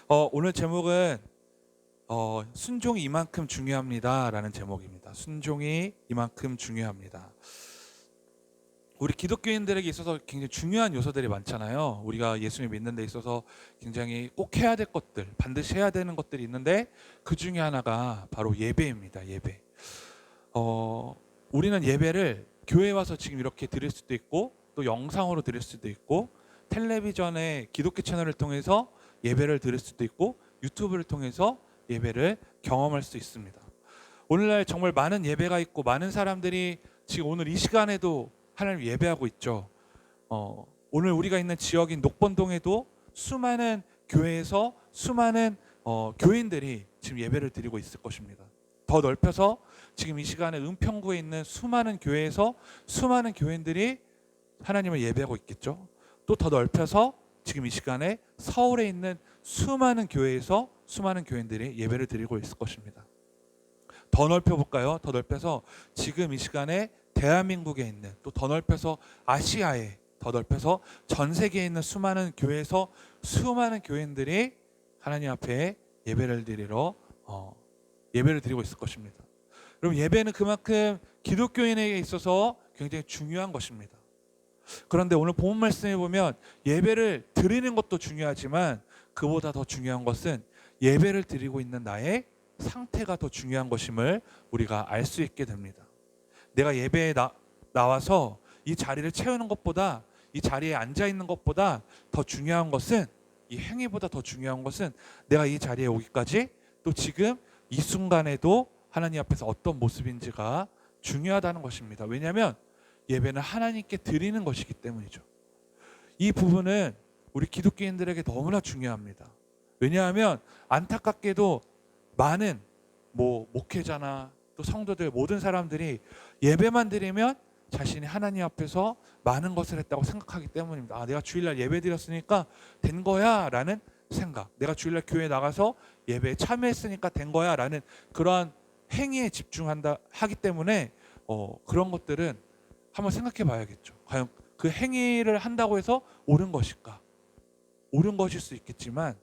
오늘 제목은 순종이 이만큼 중요합니다라는 제목입니다. 순종이 이만큼 중요합니다. 우리 기독교인들에게 있어서 굉장히 중요한 요소들이 많잖아요. 우리가 예수님 믿는 데 있어서 굉장히 꼭 해야 될 것들, 반드시 해야 되는 것들이 있는데 그 중에 하나가 바로 예배입니다. 예배. 우리는 예배를 교회에 와서 지금 이렇게 드릴 수도 있고 또 영상으로 드릴 수도 있고 텔레비전의 기독교 채널을 통해서 예배를 드릴 수도 있고 유튜브를 통해서 예배를 경험할 수 있습니다. 오늘날 정말 많은 예배가 있고 많은 사람들이 지금 오늘 이 시간에도 하나님 예배하고 있죠. 오늘 우리가 있는 지역인 녹번동에도 수많은 교회에서 수많은 교인들이 지금 예배를 드리고 있을 것입니다. 더 넓혀서 지금 이 시간에 은평구에 있는 수많은 교회에서 수많은 교인들이 하나님을 예배하고 있겠죠. 또 더 넓혀서 지금 이 시간에 서울에 있는 수많은 교회에서 수많은 교인들이 예배를 드리고 있을 것입니다. 더 넓혀볼까요? 더 넓혀서 지금 이 시간에 대한민국에 있는, 또 더 넓혀서 아시아에, 더 넓혀서 전 세계에 있는 수많은 교회에서 수많은 교인들이 하나님 앞에 예배를 드리고 있을 것입니다. 여러분, 예배는 그만큼 기독교인에게 있어서 굉장히 중요한 것입니다. 그런데 오늘 본문 말씀에 보면 예배를 드리는 것도 중요하지만 그보다 더 중요한 것은 예배를 드리고 있는 나의 상태가 더 중요한 것임을 우리가 알 수 있게 됩니다. 내가 예배에 나와서 이 자리를 채우는 것보다, 이 자리에 앉아 있는 것보다 더 중요한 것은, 이 행위보다 더 중요한 것은 내가 이 자리에 오기까지 또 지금 이 순간에도 하나님 앞에서 어떤 모습인지가 중요하다는 것입니다. 왜냐하면 예배는 하나님께 드리는 것이기 때문이죠. 이 부분은 우리 기독교인들에게 너무나 중요합니다. 왜냐하면 안타깝게도 많은 목회자나 또 성도들, 모든 사람들이 예배만 드리면 자신이 하나님 앞에서 많은 것을 했다고 생각하기 때문입니다. 내가 주일날 예배 드렸으니까 된 거야 라는 생각, 내가 주일날 교회에 나가서 예배에 참여했으니까 된 거야 라는 그러한 행위에 하기 때문에 그런 것들은 한번 생각해 봐야겠죠. 과연 그 행위를 한다고 해서 옳은 것일까? 옳은 것일 수 있겠지만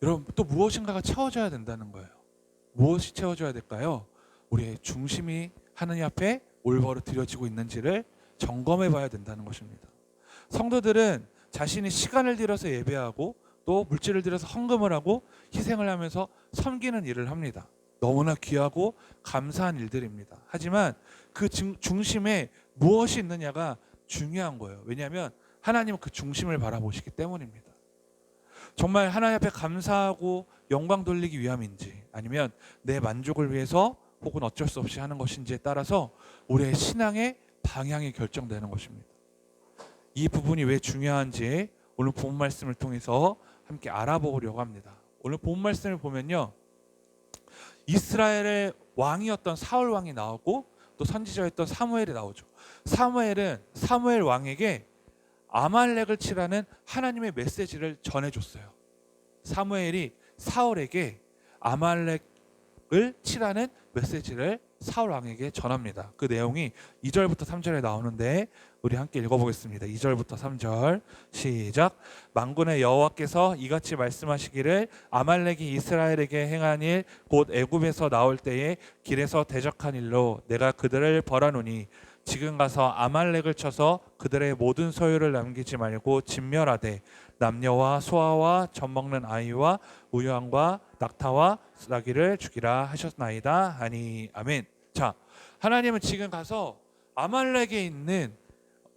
여러분, 또 무엇인가가 채워져야 된다는 거예요. 무엇이 채워져야 될까요? 우리의 중심이 하나님 앞에 올바로 드려지고 있는지를 점검해 봐야 된다는 것입니다. 성도들은 자신이 시간을 들여서 예배하고 또 물질을 들여서 헌금을 하고 희생을 하면서 섬기는 일을 합니다. 너무나 귀하고 감사한 일들입니다. 하지만 그 중심에 무엇이 있느냐가 중요한 거예요. 왜냐하면 하나님은 그 중심을 바라보시기 때문입니다. 정말 하나님 앞에 감사하고 영광 돌리기 위함인지 아니면 내 만족을 위해서 혹은 어쩔 수 없이 하는 것인지에 따라서 우리의 신앙의 방향이 결정되는 것입니다. 이 부분이 왜 중요한지 오늘 본 말씀을 통해서 함께 알아보려고 합니다. 오늘 본 말씀을 보면요, 이스라엘의 왕이었던 사울 왕이 나오고 또 선지자였던 사무엘이 나오죠. 사무엘 왕에게 아말렉을 치라는 하나님의 메시지를 전해줬어요. 사무엘이 사울에게 아말렉을 치라는 메시지를 사울 왕에게 전합니다. 그 내용이 2절부터 3절에 나오는데 우리 함께 읽어보겠습니다. 2절부터 3절 시작. 만군의 여호와께서 이같이 말씀하시기를 아말렉이 이스라엘에게 행한 일 곧 애굽에서 나올 때에 길에서 대적한 일로 내가 그들을 벌하노니 지금 가서 아말렉을 쳐서 그들의 모든 소유를 남기지 말고 진멸하되 남녀와 소아와 젖먹는 아이와 우양과 낙타와 나귀를 죽이라 하셨나이다 하니 아멘. 자, 하나님은 지금 가서 아말렉에 있는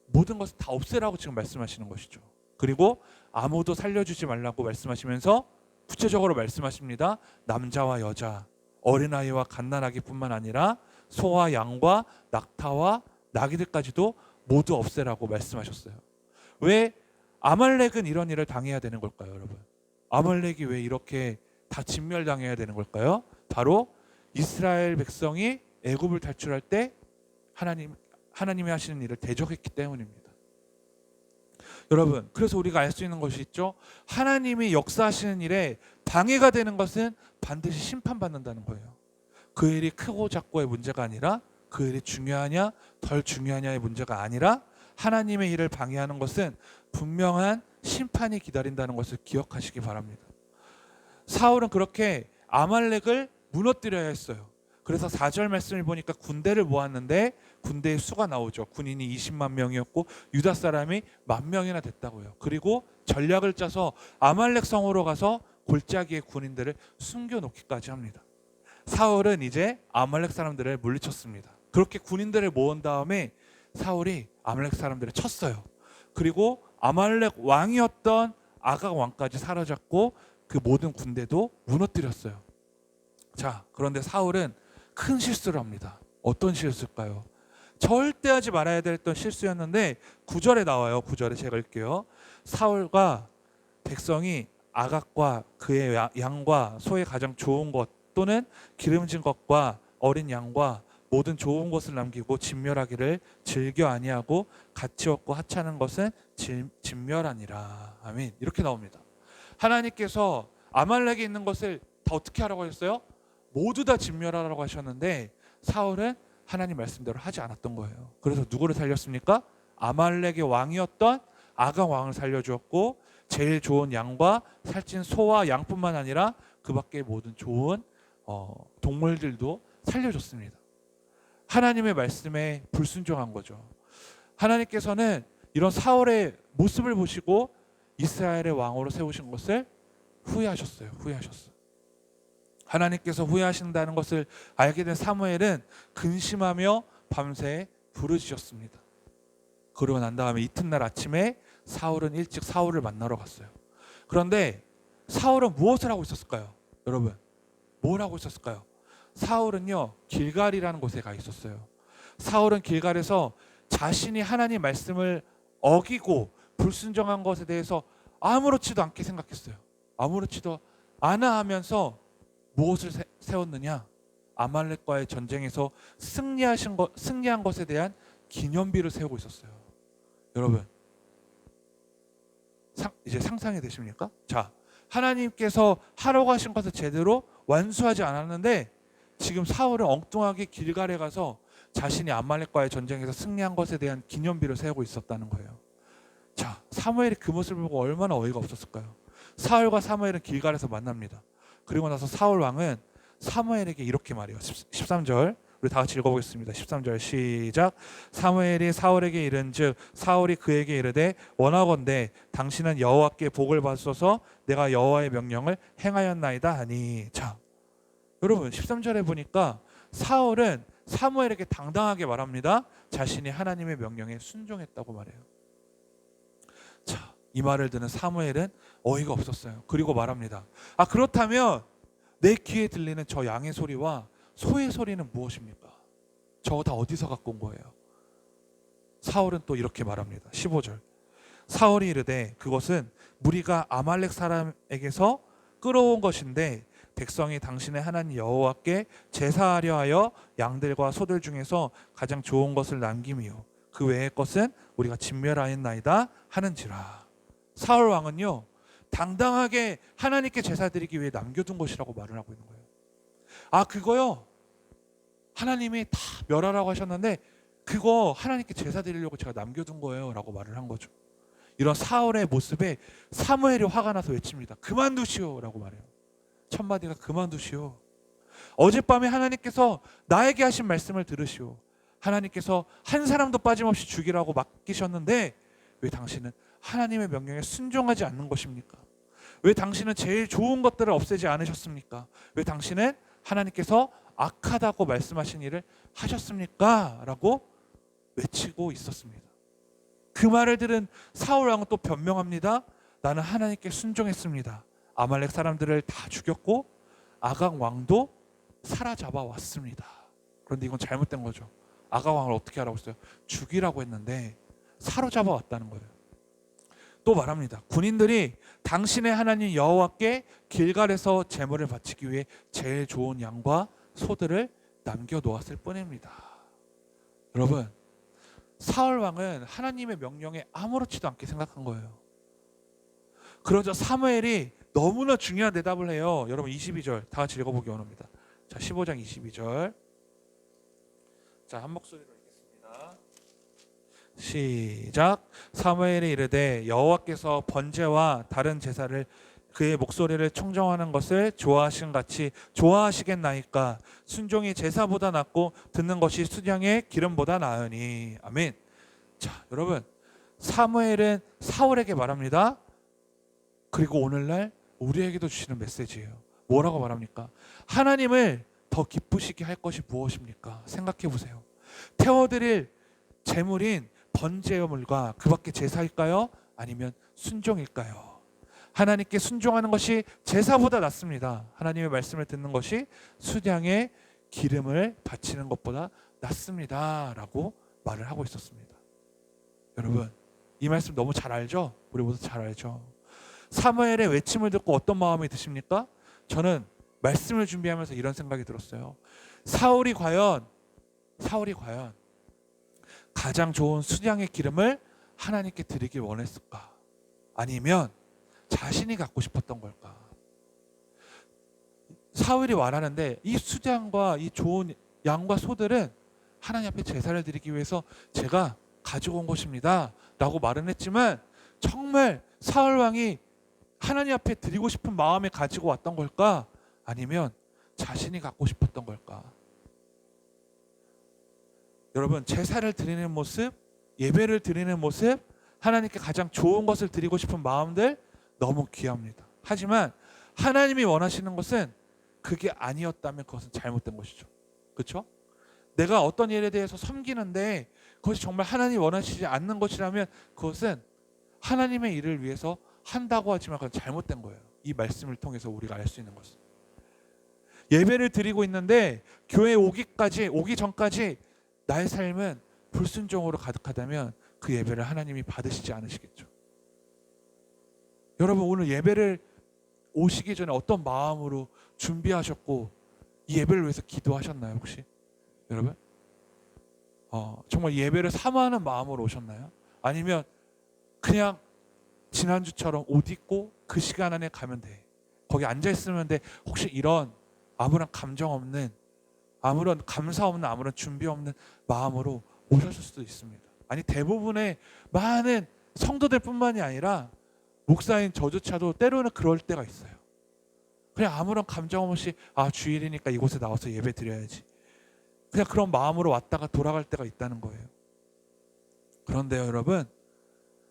모든 것을 다 없애라고 지금 말씀하시는 것이죠. 그리고 아무도 살려주지 말라고 말씀하시면서 구체적으로 말씀하십니다. 남자와 여자, 어린아이와 갓난아기뿐만 아니라 소와 양과 낙타와 나귀들까지도 모두 없애라고 말씀하셨어요. 왜 아말렉은 이런 일을 당해야 되는 걸까요, 여러분? 아말렉이 왜 이렇게 다 진멸당해야 되는 걸까요? 바로 이스라엘 백성이 애굽을 탈출할 때 하나님이 하시는 일을 대적했기 때문입니다. 여러분, 그래서 우리가 알 수 있는 것이 있죠. 하나님이 역사하시는 일에 방해가 되는 것은 반드시 심판받는다는 거예요. 그 일이 크고 작고의 문제가 아니라, 그 일이 중요하냐 덜 중요하냐의 문제가 아니라, 하나님의 일을 방해하는 것은 분명한 심판이 기다린다는 것을 기억하시기 바랍니다. 사울은 그렇게 아말렉을 무너뜨려야 했어요. 그래서 4절 말씀을 보니까 군대를 모았는데 군대의 수가 나오죠. 군인이 20만 명이었고 유다 사람이 10,000명이나 됐다고요. 그리고 전략을 짜서 아말렉 성으로 가서 골짜기의 군인들을 숨겨놓기까지 합니다. 사울은 이제 아말렉 사람들을 물리쳤습니다. 그렇게 군인들을 모은 다음에 사울이 아말렉 사람들을 쳤어요. 그리고 아말렉 왕이었던 아각 왕까지 사로잡고 그 모든 군대도 무너뜨렸어요. 자, 그런데 사울은 큰 실수를 합니다. 어떤 실수일까요? 절대 하지 말아야 됐던 실수였는데 9절에 나와요. 9절에 제가 읽게요. 사울과 백성이 아각과 그의 양과 소의 가장 좋은 것 또는 기름진 것과 어린 양과 모든 좋은 것을 남기고 진멸하기를 즐겨 아니하고 가치 없고 하찮은 것은 진멸하니라. 아멘. 이렇게 나옵니다. 하나님께서 아말렉에 있는 것을 다 어떻게 하라고 하셨어요? 모두 다 진멸하라고 하셨는데 사울은 하나님 말씀대로 하지 않았던 거예요. 그래서 누구를 살렸습니까? 아말렉의 왕이었던 아각 왕을 살려주었고 제일 좋은 양과 살찐 소와 양뿐만 아니라 그 밖에 모든 좋은 동물들도 살려줬습니다. 하나님의 말씀에 불순종한 거죠. 하나님께서는 이런 사울의 모습을 보시고 이스라엘의 왕으로 세우신 것을 후회하셨어요. 하나님께서 후회하신다는 것을 알게 된 사무엘은 근심하며 밤새 부르짖었습니다. 그러고 난 다음에 이튿날 아침에 사울은 일찍 사울을 만나러 갔어요. 그런데 사울은 무엇을 하고 있었을까요? 여러분, 뭘 하고 있었을까요? 사울은요, 길갈이라는 곳에 가 있었어요. 사울은 길갈에서 자신이 하나님 말씀을 어기고 불순종한 것에 대해서 아무렇지도 않게 생각했어요. 아무렇지도 않아 하면서 무엇을 세웠느냐? 아말렉과의 전쟁에서 승리한 것에 대한 기념비를 세우고 있었어요. 여러분, 이제 상상이 되십니까? 자, 하나님께서 하라고 하신 것을 제대로 완수하지 않았는데 지금 사울은 엉뚱하게 길갈에 가서 자신이 아말렉과의 전쟁에서 승리한 것에 대한 기념비를 세우고 있었다는 거예요. 자, 사무엘이 그 모습을 보고 얼마나 어이가 없었을까요? 사울과 사무엘은 길갈에서 만납니다. 그리고 나서 사울 왕은 사무엘에게 이렇게 말해요. 13절 우리 다 같이 읽어보겠습니다. 13절 시작. 사무엘이 사울에게 이른즉 사울이 그에게 이르되 원하건대 당신은 여호와께 복을 받소서 내가 여호와의 명령을 행하였나이다 하니. 자, 여러분 13절에 보니까 사울은 사무엘에게 당당하게 말합니다. 자신이 하나님의 명령에 순종했다고 말해요. 자, 이 말을 듣는 사무엘은 어이가 없었어요. 그리고 말합니다. 아, 그렇다면 내 귀에 들리는 저 양의 소리와 소의 소리는 무엇입니까? 저거 다 어디서 갖고 온 거예요? 사울은 또 이렇게 말합니다. 15절 사울이 이르되 그것은 무리가 아말렉 사람에게서 끌어온 것인데 백성이 당신의 하나님 여호와께 제사하려 하여 양들과 소들 중에서 가장 좋은 것을 남김이요 그 외의 것은 우리가 진멸하였나이다 하는지라. 사울 왕은요, 당당하게 하나님께 제사 드리기 위해 남겨둔 것이라고 말을 하고 있는 거예요. 아, 그거요, 하나님이 다 멸하라고 하셨는데 그거 하나님께 제사 드리려고 제가 남겨둔 거예요 라고 말을 한 거죠. 이런 사울의 모습에 사무엘이 화가 나서 외칩니다. 그만두시오 라고 말해요. 첫마디가 그만두시오. 어젯밤에 하나님께서 나에게 하신 말씀을 들으시오. 하나님께서 한 사람도 빠짐없이 죽이라고 맡기셨는데 왜 당신은 하나님의 명령에 순종하지 않는 것입니까? 왜 당신은 제일 좋은 것들을 없애지 않으셨습니까? 왜 당신은 하나님께서 악하다고 말씀하신 일을 하셨습니까? 라고 외치고 있었습니다. 그 말을 들은 사울 왕은 또 변명합니다. 나는 하나님께 순종했습니다. 아말렉 사람들을 다 죽였고 아각 왕도 사로잡아 왔습니다. 그런데 이건 잘못된 거죠. 아각 왕을 어떻게 하라고 했어요? 죽이라고 했는데 사로잡아 왔다는 거예요. 또 말합니다. 군인들이 당신의 하나님 여호와께 길갈에서 제물을 바치기 위해 제일 좋은 양과 소들을 남겨놓았을 뿐입니다. 여러분, 사울 왕은 하나님의 명령에 아무렇지도 않게 생각한 거예요. 그러자 사무엘이 너무나 중요한 대답을 해요. 여러분 22절 다 같이 읽어보기 원합니다. 자, 15장 22절. 자, 한 목소리로 읽겠습니다. 시작. 사무엘이 이르되 여호와께서 번제와 다른 제사를 그의 목소리를 청정하는 것을 좋아하신 같이 좋아하시겠나이까. 순종이 제사보다 낫고 듣는 것이 수량의 기름보다 나으니. 아멘. 자, 여러분, 사무엘은 사울에게 말합니다. 그리고 오늘날 우리에게도 주시는 메시지예요. 뭐라고 말합니까? 하나님을 더 기쁘시게 할 것이 무엇입니까? 생각해 보세요. 태워드릴 제물인 번제물과 그 밖에 제사일까요? 아니면 순종일까요? 하나님께 순종하는 것이 제사보다 낫습니다. 하나님의 말씀을 듣는 것이 수량의 기름을 바치는 것보다 낫습니다 라고 말을 하고 있었습니다. 여러분, 이 말씀 너무 잘 알죠? 우리 모두 잘 알죠? 사무엘의 외침을 듣고 어떤 마음이 드십니까? 저는 말씀을 준비하면서 이런 생각이 들었어요. 사울이 과연 가장 좋은 수량의 기름을 하나님께 드리길 원했을까? 아니면 자신이 갖고 싶었던 걸까? 사울이 말하는데 이 수량과 이 좋은 양과 소들은 하나님 앞에 제사를 드리기 위해서 제가 가지고 온 것입니다 라고 말은 했지만, 정말 사울 왕이 하나님 앞에 드리고 싶은 마음에 가지고 왔던 걸까? 아니면 자신이 갖고 싶었던 걸까? 여러분, 제사를 드리는 모습, 예배를 드리는 모습, 하나님께 가장 좋은 것을 드리고 싶은 마음들 너무 귀합니다. 하지만 하나님이 원하시는 것은 그게 아니었다면 그것은 잘못된 것이죠. 그렇죠? 내가 어떤 일에 대해서 섬기는데 그것이 정말 하나님이 원하시지 않는 것이라면 그것은 하나님의 일을 위해서 한다고 하지만 그건 잘못된 거예요. 이 말씀을 통해서 우리가 알 수 있는 것은, 예배를 드리고 있는데 교회에 오기 전까지 나의 삶은 불순종으로 가득하다면 그 예배를 하나님이 받으시지 않으시겠죠. 여러분, 오늘 예배를 오시기 전에 어떤 마음으로 준비하셨고 이 예배를 위해서 기도하셨나요? 혹시 여러분? 정말 예배를 사모하는 마음으로 오셨나요? 아니면 그냥 지난주처럼 옷 입고 그 시간 안에 가면 돼, 거기 앉아있으면 돼, 혹시 이런 아무런 감정 없는, 아무런 감사 없는, 아무런 준비 없는 마음으로 오셨을 수도 있습니다. 아니, 대부분의 많은 성도들 뿐만이 아니라 목사인 저조차도 때로는 그럴 때가 있어요. 그냥 아무런 감정 없이 주일이니까 이곳에 나와서 예배 드려야지, 그냥 그런 마음으로 왔다가 돌아갈 때가 있다는 거예요. 그런데요, 여러분,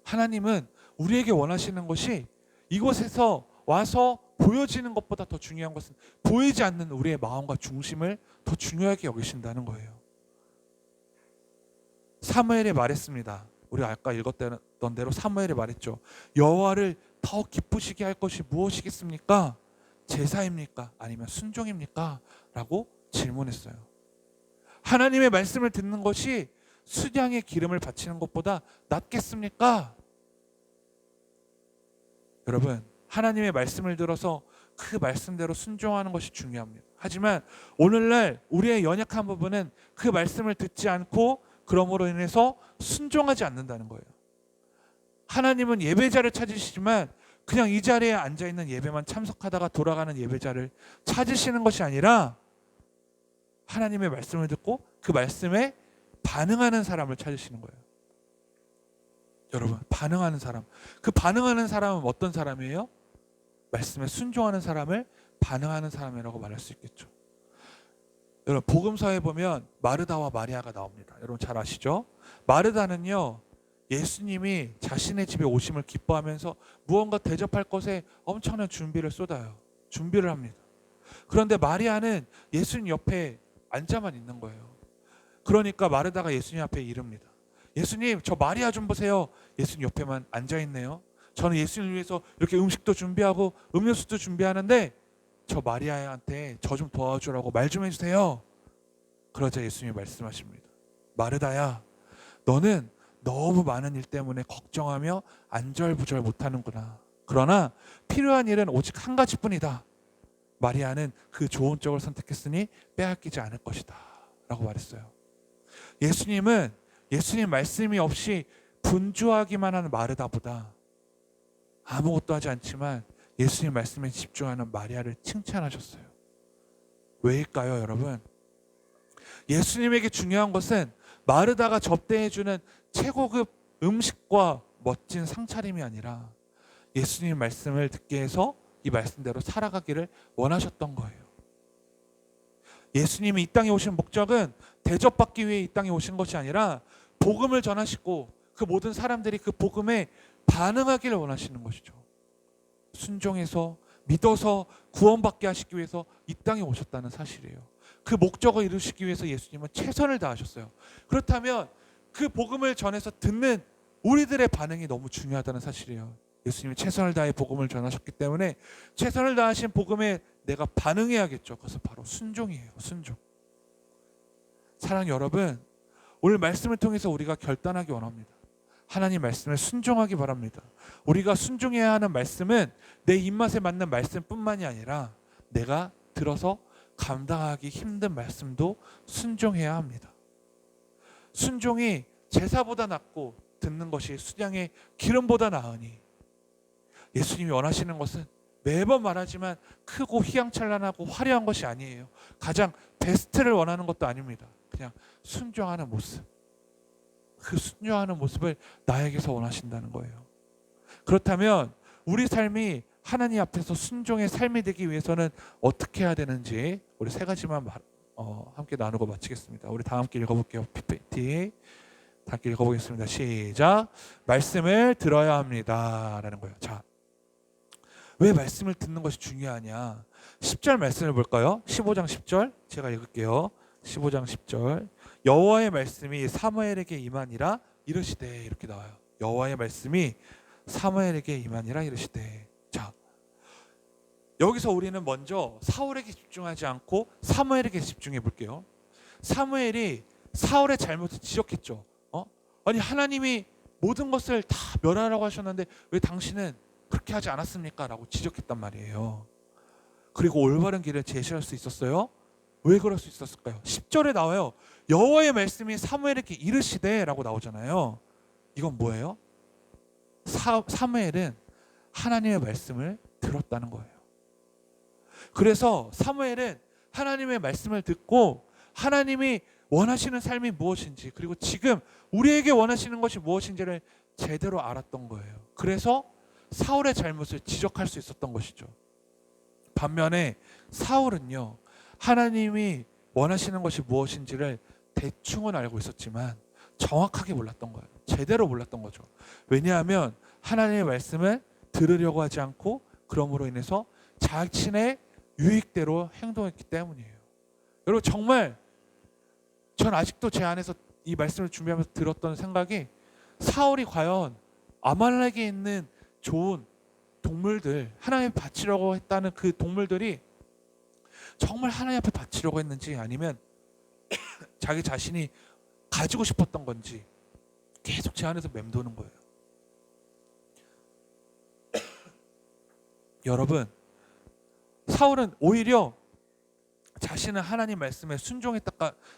하나님은 우리에게 원하시는 것이 이곳에서 와서 보여지는 것보다 더 중요한 것은 보이지 않는 우리의 마음과 중심을 더 중요하게 여기신다는 거예요. 사무엘이 말했습니다. 우리가 아까 읽었던 대로 사무엘이 말했죠. 여호와를 더 기쁘시게 할 것이 무엇이겠습니까? 제사입니까? 아니면 순종입니까? 라고 질문했어요. 하나님의 말씀을 듣는 것이 수량의 기름을 바치는 것보다 낫겠습니까? 여러분, 하나님의 말씀을 들어서 그 말씀대로 순종하는 것이 중요합니다. 하지만 오늘날 우리의 연약한 부분은 그 말씀을 듣지 않고 그러므로 인해서 순종하지 않는다는 거예요. 하나님은 예배자를 찾으시지만 그냥 이 자리에 앉아있는 예배만 참석하다가 돌아가는 예배자를 찾으시는 것이 아니라 하나님의 말씀을 듣고 그 말씀에 반응하는 사람을 찾으시는 거예요. 여러분, 반응하는 사람, 그 반응하는 사람은 어떤 사람이에요? 말씀에 순종하는 사람을 반응하는 사람이라고 말할 수 있겠죠. 여러분, 복음서에 보면 마르다와 마리아가 나옵니다. 여러분 잘 아시죠? 마르다는요, 예수님이 자신의 집에 오심을 기뻐하면서 무언가 대접할 것에 엄청난 준비를 쏟아요. 준비를 합니다. 그런데 마리아는 예수님 옆에 앉아만 있는 거예요. 그러니까 마르다가 예수님 앞에 이릅니다. 예수님, 저 마리아 좀 보세요. 예수님 옆에만 앉아있네요. 저는 예수님을 위해서 이렇게 음식도 준비하고 음료수도 준비하는데 저 마리아한테 저 좀 도와주라고 말 좀 해주세요. 그러자 예수님이 말씀하십니다. 마르다야, 너는 너무 많은 일 때문에 걱정하며 안절부절 못하는구나. 그러나 필요한 일은 오직 한 가지뿐이다. 마리아는 그 좋은 쪽을 선택했으니 빼앗기지 않을 것이다 라고 말했어요. 예수님은 예수님 말씀이 없이 분주하기만 하는 마르다보다 아무것도 하지 않지만 예수님 말씀에 집중하는 마리아를 칭찬하셨어요. 왜일까요, 여러분? 예수님에게 중요한 것은 마르다가 접대해주는 최고급 음식과 멋진 상차림이 아니라 예수님 말씀을 듣게 해서 이 말씀대로 살아가기를 원하셨던 거예요. 예수님이 이 땅에 오신 목적은 대접받기 위해 이 땅에 오신 것이 아니라 복음을 전하시고 그 모든 사람들이 그 복음에 반응하기를 원하시는 것이죠. 순종해서 믿어서 구원받게 하시기 위해서 이 땅에 오셨다는 사실이에요. 그 목적을 이루시기 위해서 예수님은 최선을 다하셨어요. 그렇다면 그 복음을 전해서 듣는 우리들의 반응이 너무 중요하다는 사실이에요. 예수님이 최선을 다해 복음을 전하셨기 때문에 최선을 다하신 복음에 내가 반응해야겠죠. 그것은 바로 순종이에요. 순종. 사랑하는 여러분, 오늘 말씀을 통해서 우리가 결단하기 원합니다. 하나님 말씀에 순종하기 바랍니다. 우리가 순종해야 하는 말씀은 내 입맛에 맞는 말씀뿐만이 아니라 내가 들어서 감당하기 힘든 말씀도 순종해야 합니다. 순종이 제사보다 낫고 듣는 것이 수량의 기름보다 나으니 예수님이 원하시는 것은 매번 말하지만 크고 휘황찬란하고 화려한 것이 아니에요. 가장 베스트를 원하는 것도 아닙니다. 그냥 순종하는 모습. 그 순종하는 모습을 나에게서 원하신다는 거예요. 그렇다면 우리 삶이 하나님 앞에서 순종의 삶이 되기 위해서는 어떻게 해야 되는지 우리 세 가지만 함께 나누고 마치겠습니다. 우리 다 함께 읽어볼게요. PPT 다 함께 읽어보겠습니다. 시작. 말씀을 들어야 합니다 라는 거예요. 자, 왜 말씀을 듣는 것이 중요하냐? 10절 말씀을 볼까요? 15장 10절 제가 읽을게요. 15장 10절 여호와의 말씀이 사무엘에게 임하니라 이르시되 이렇게 나와요. 여호와의 말씀이 사무엘에게 임하니라 이르시되. 자, 여기서 우리는 먼저 사울에게 집중하지 않고 사무엘에게 집중해 볼게요. 사무엘이 사울의 잘못을 지적했죠. 아니 하나님이 모든 것을 다 멸하라고 하셨는데 왜 당신은 그렇게 하지 않았습니까? 라고 지적했단 말이에요. 그리고 올바른 길을 제시할 수 있었어요? 왜 그럴 수 있었을까요? 10절에 나와요. 여호와의 말씀이 사무엘에게 이르시되 라고 나오잖아요. 이건 뭐예요? 사무엘은 하나님의 말씀을 들었다는 거예요. 그래서 사무엘은 하나님의 말씀을 듣고 하나님이 원하시는 삶이 무엇인지 그리고 지금 우리에게 원하시는 것이 무엇인지를 제대로 알았던 거예요. 그래서 사울의 잘못을 지적할 수 있었던 것이죠. 반면에 사울은요, 하나님이 원하시는 것이 무엇인지를 대충은 알고 있었지만 정확하게 몰랐던 거예요. 제대로 몰랐던 거죠. 왜냐하면 하나님의 말씀을 들으려고 하지 않고 그러므로 인해서 자신의 유익대로 행동했기 때문이에요. 여러분 정말 전 아직도 제 안에서 이 말씀을 준비하면서 들었던 생각이 사울이 과연 아말렉에 있는 좋은 동물들 하나님 바치려고 했다는 그 동물들이 정말 하나님 앞에 바치려고 했는지 아니면 자기 자신이 가지고 싶었던 건지 계속 제 안에서 맴도는 거예요. 여러분 사울은 오히려 자신은 하나님 말씀에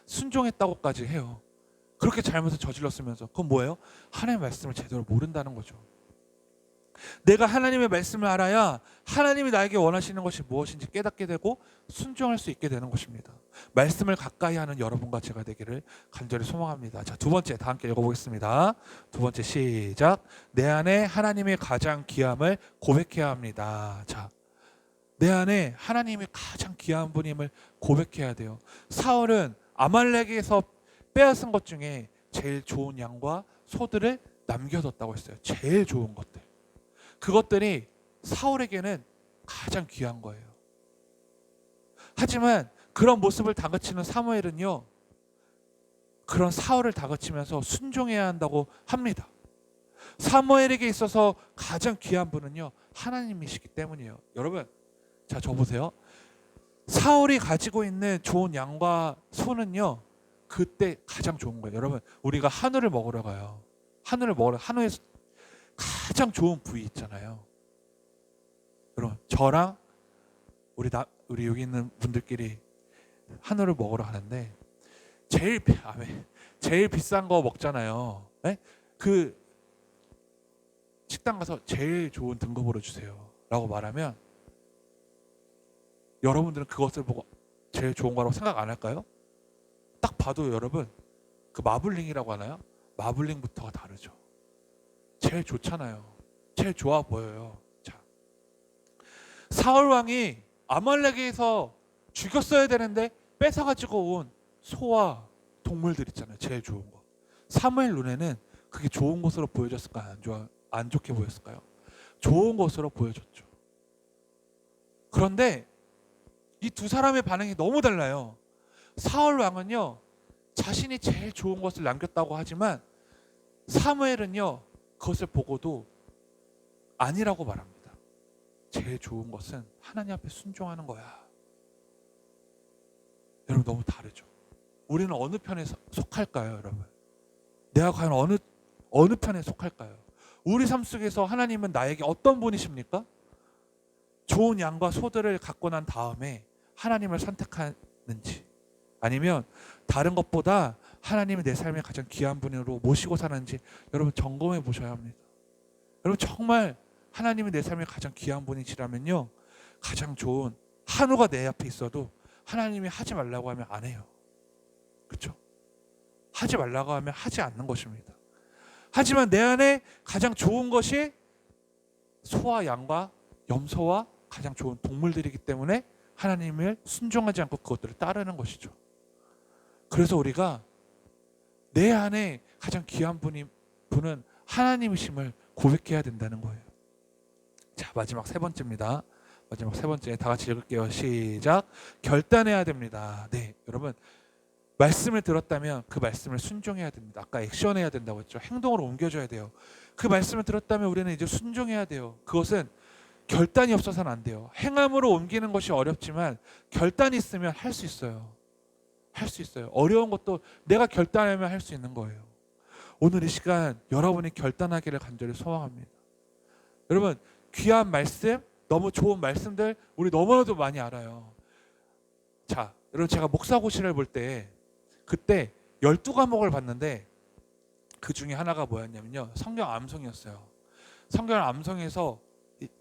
순종했다고까지 해요. 그렇게 잘못을 저질렀으면서 그건 뭐예요? 하나님의 말씀을 제대로 모른다는 거죠. 내가 하나님의 말씀을 알아야 하나님이 나에게 원하시는 것이 무엇인지 깨닫게 되고 순종할 수 있게 되는 것입니다. 말씀을 가까이 하는 여러분과 제가 되기를 간절히 소망합니다. 자, 두 번째 다 함께 읽어보겠습니다. 두 번째 시작. 내 안에 하나님의 가장 귀함을 고백해야 합니다. 자, 내 안에 하나님이 가장 귀한 분임을 고백해야 돼요. 사울은 아말렉에서 빼앗은 것 중에 제일 좋은 양과 소들을 남겨뒀다고 했어요. 제일 좋은 것들. 그것들이 사울에게는 가장 귀한 거예요. 하지만 그런 모습을 다그치는 사무엘은요, 그런 사울을 다그치면서 순종해야 한다고 합니다. 사무엘에게 있어서 가장 귀한 분은요, 하나님이시기 때문이에요. 여러분, 자, 저 보세요. 사울이 가지고 있는 좋은 양과 소는요, 그때 가장 좋은 거예요. 여러분, 우리가 한우를 먹으러 가요. 한우에서 가장 좋은 부위 있잖아요. 여러분, 저랑 우리 여기 있는 분들끼리 한우를 먹으러 가는데 제일 비싼 거 먹잖아요. 네? 그 식당 가서 제일 좋은 등급으로 주세요라고 말하면 여러분들은 그것을 보고 제일 좋은 거라고 생각 안 할까요? 딱 봐도 여러분 그 마블링이라고 하나요? 마블링부터가 다르죠. 제일 좋잖아요. 제일 좋아 보여요. 자, 사울 왕이 아말렉에서 죽였어야 되는데 뺏어가지고 온 소와 동물들 있잖아요. 제일 좋은 거. 사무엘 눈에는 그게 좋은 것으로 보여졌을까요? 안 좋게 보였을까요? 좋은 것으로 보여졌죠. 그런데 이 두 사람의 반응이 너무 달라요. 사울 왕은요, 자신이 제일 좋은 것을 남겼다고 하지만 사무엘은요, 그것을 보고도 아니라고 말합니다. 제일 좋은 것은 하나님 앞에 순종하는 거야. 여러분, 너무 다르죠. 우리는 어느 편에 속할까요, 여러분? 내가 과연 어느 편에 속할까요? 우리 삶 속에서 하나님은 나에게 어떤 분이십니까? 좋은 양과 소들을 갖고 난 다음에 하나님을 선택하는지, 아니면 다른 것보다 하나님이 내 삶에 가장 귀한 분으로 모시고 사는지 여러분 점검해 보셔야 합니다. 여러분, 정말 하나님이 내 삶에 가장 귀한 분이시라면요, 가장 좋은 한우가 내 앞에 있어도 하나님이 하지 말라고 하면 안 해요. 그렇죠? 하지 말라고 하면 하지 않는 것입니다. 하지만 내 안에 가장 좋은 것이 소와 양과 염소와 가장 좋은 동물들이기 때문에 하나님을 순종하지 않고 그것들을 따르는 것이죠. 그래서 우리가 내 안에 가장 귀한 분은 하나님이심을 고백해야 된다는 거예요. 자, 마지막 세 번째입니다. 마지막 세 번째, 다 같이 읽을게요. 시작. 결단해야 됩니다. 네, 여러분, 말씀을 들었다면 그 말씀을 순종해야 됩니다. 아까 액션해야 된다고 했죠. 행동으로 옮겨줘야 돼요. 그 말씀을 들었다면 우리는 이제 순종해야 돼요. 그것은 결단이 없어서는 안 돼요. 행함으로 옮기는 것이 어렵지만 결단이 있으면 할 수 있어요. 할 수 있어요. 어려운 것도 내가 결단하면 할 수 있는 거예요. 오늘 이 시간 여러분이 결단하기를 간절히 소망합니다. 여러분, 귀한 말씀, 너무 좋은 말씀들 우리 너무나도 많이 알아요. 자, 여러분, 제가 목사고시를 볼 때 그때 12과목을 봤는데 그 중에 하나가 뭐였냐면요, 성경 암송이었어요. 성경 암송에서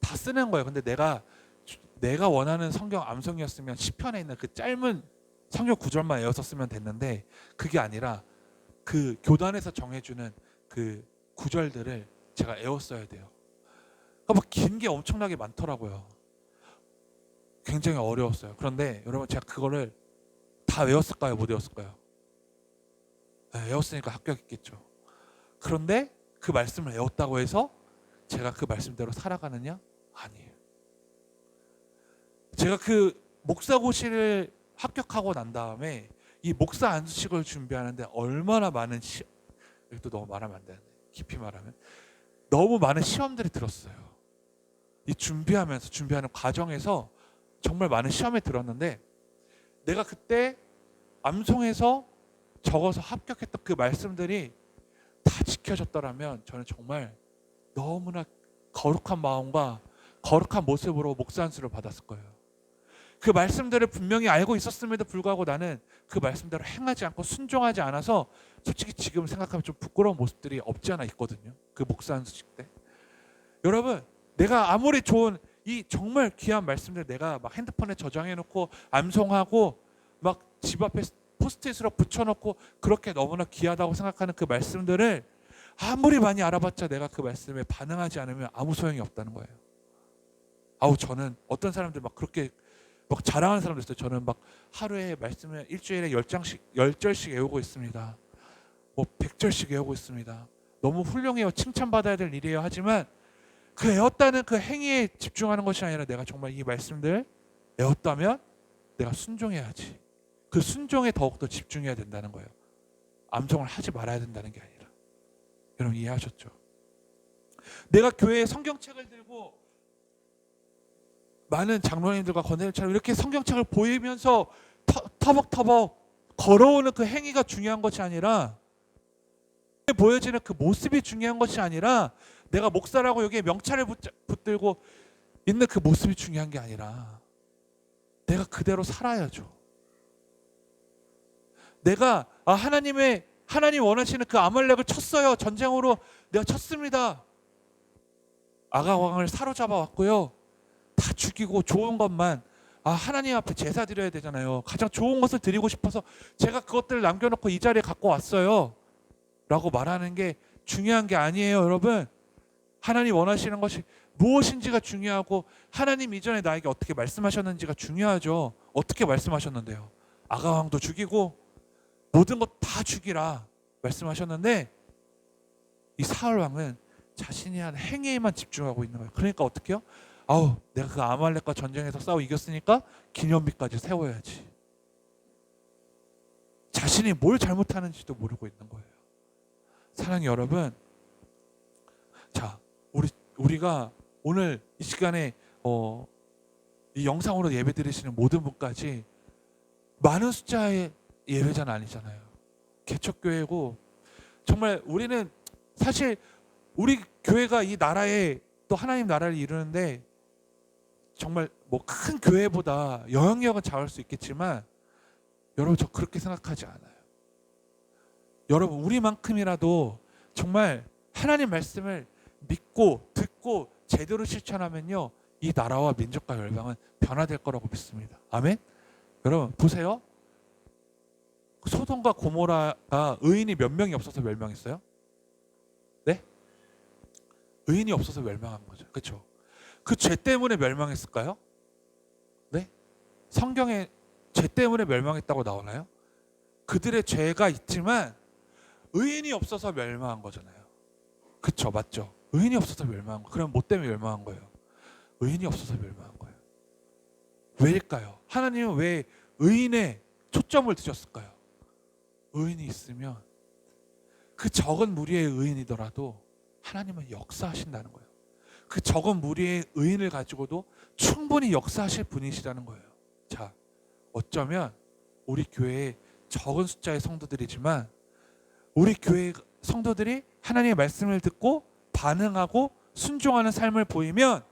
다 쓰는 거예요. 근데 내가 원하는 성경 암송이었으면 시편에 있는 그 짧은 성경 구절만 외웠었으면 됐는데 그게 아니라 그 교단에서 정해주는 그 구절들을 제가 외웠어야 돼요. 그러니까 뭐 긴 게 엄청나게 많더라고요. 굉장히 어려웠어요. 그런데 여러분, 제가 그거를 다 외웠을까요? 못 외웠을까요? 네, 외웠으니까 합격했겠죠. 그런데 그 말씀을 외웠다고 해서 제가 그 말씀대로 살아가느냐? 아니에요. 제가 그 목사고시를 합격하고 난 다음에 이 목사 안수식을 준비하는데 얼마나 많은 이것도 너무 말하면 안 되는데 깊이 말하면 너무 많은 시험들이 들었어요. 이 준비하는 과정에서 정말 많은 시험에 들었는데 내가 그때 암송해서 적어서 합격했던 그 말씀들이 다 지켜졌더라면 저는 정말 너무나 거룩한 마음과 거룩한 모습으로 목사 안수를 받았을 거예요. 그 말씀들을 분명히 알고 있었음에도 불구하고 나는 그 말씀대로 행하지 않고 순종하지 않아서 솔직히 지금 생각하면 좀 부끄러운 모습들이 없지 않아 있거든요. 그 목사 안수식 때. 여러분, 내가 아무리 좋은 이 정말 귀한 말씀들 내가 막 핸드폰에 저장해놓고 암송하고 막 집 앞에 포스트잇으로 붙여놓고 그렇게 너무나 귀하다고 생각하는 그 말씀들을 아무리 많이 알아봤자 내가 그 말씀에 반응하지 않으면 아무 소용이 없다는 거예요. 저는 어떤 사람들 막 그렇게 막 자랑하는 사람도 있어요. 저는 막 하루에 말씀을 일주일에 10절씩 외우고 있습니다. 뭐 100절씩 외우고 있습니다. 너무 훌륭해요. 칭찬받아야 될 일이에요. 하지만 그 외웠다는 그 행위에 집중하는 것이 아니라 내가 정말 이 말씀들 외웠다면 내가 순종해야지. 그 순종에 더욱더 집중해야 된다는 거예요. 암송을 하지 말아야 된다는 게 아니라. 여러분 이해하셨죠? 내가 교회에 성경책을 들고 많은 장로님들과 권사님처럼 이렇게 성경책을 보이면서 터벅터벅 걸어오는 그 행위가 중요한 것이 아니라 보여지는 그 모습이 중요한 것이 아니라 내가 목사라고 여기에 명찰을 붙들고 있는 그 모습이 중요한 게 아니라 내가 그대로 살아야죠. 내가 하나님 원하시는 그 아말렉을 쳤어요. 전쟁으로 내가 쳤습니다. 아가 왕을 사로잡아 왔고요. 다 죽이고 좋은 것만 하나님 앞에 제사 드려야 되잖아요. 가장 좋은 것을 드리고 싶어서 제가 그것들을 남겨놓고 이 자리에 갖고 왔어요 라고 말하는 게 중요한 게 아니에요. 여러분, 하나님 원하시는 것이 무엇인지가 중요하고 하나님 이전에 나에게 어떻게 말씀하셨는지가 중요하죠. 어떻게 말씀하셨는데요? 아가왕도 죽이고 모든 것 다 죽이라 말씀하셨는데 이 사울 왕은 자신이 한 행위에만 집중하고 있는 거예요. 그러니까 어떻게 해요? 내가 그 아말렉과 전쟁에서 싸워 이겼으니까 기념비까지 세워야지. 자신이 뭘 잘못하는지도 모르고 있는 거예요. 사랑하는 여러분, 자, 우리가 오늘 이 시간에 이 영상으로 예배 드리시는 모든 분까지 많은 숫자의 예배자는 아니잖아요. 개척교회고 정말 우리는 사실 우리 교회가 이 나라에 또 하나님 나라를 이루는데 정말 뭐 큰 교회보다 영향력은 작을 수 있겠지만 여러분, 저 그렇게 생각하지 않아요. 여러분, 우리만큼이라도 정말 하나님 말씀을 믿고 듣고 제대로 실천하면요, 이 나라와 민족과 열방은 변화될 거라고 믿습니다. 아멘. 여러분 보세요. 소돔과 고모라가 의인이 몇 명이 없어서 멸망했어요? 네? 의인이 없어서 멸망한 거죠. 그렇죠? 그 죄 때문에 멸망했을까요? 네? 성경에 죄 때문에 멸망했다고 나오나요? 그들의 죄가 있지만 의인이 없어서 멸망한 거잖아요. 그렇죠? 맞죠? 의인이 없어서 멸망한 거. 그럼 뭐 때문에 멸망한 거예요? 의인이 없어서 멸망한 거예요. 왜일까요? 하나님은 왜 의인에 초점을 두셨을까요? 의인이 있으면 그 적은 무리의 의인이더라도 하나님은 역사하신다는 거예요. 그 적은 무리의 의인을 가지고도 충분히 역사하실 분이시라는 거예요. 자, 어쩌면 우리 교회에 적은 숫자의 성도들이지만 우리 교회 성도들이 하나님의 말씀을 듣고 반응하고 순종하는 삶을 보이면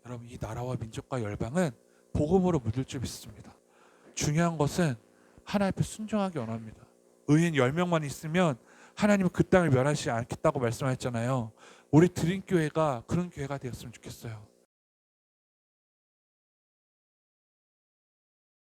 여러분, 이 나라와 민족과 열방은 복음으로 묻을 줄 믿습니다. 중요한 것은 하나님 앞에 순종하기 원합니다. 의인 10명만 있으면 하나님은 그 땅을 멸하시지 않겠다고 말씀하셨잖아요. 우리 드림교회가 그런 교회가 되었으면 좋겠어요.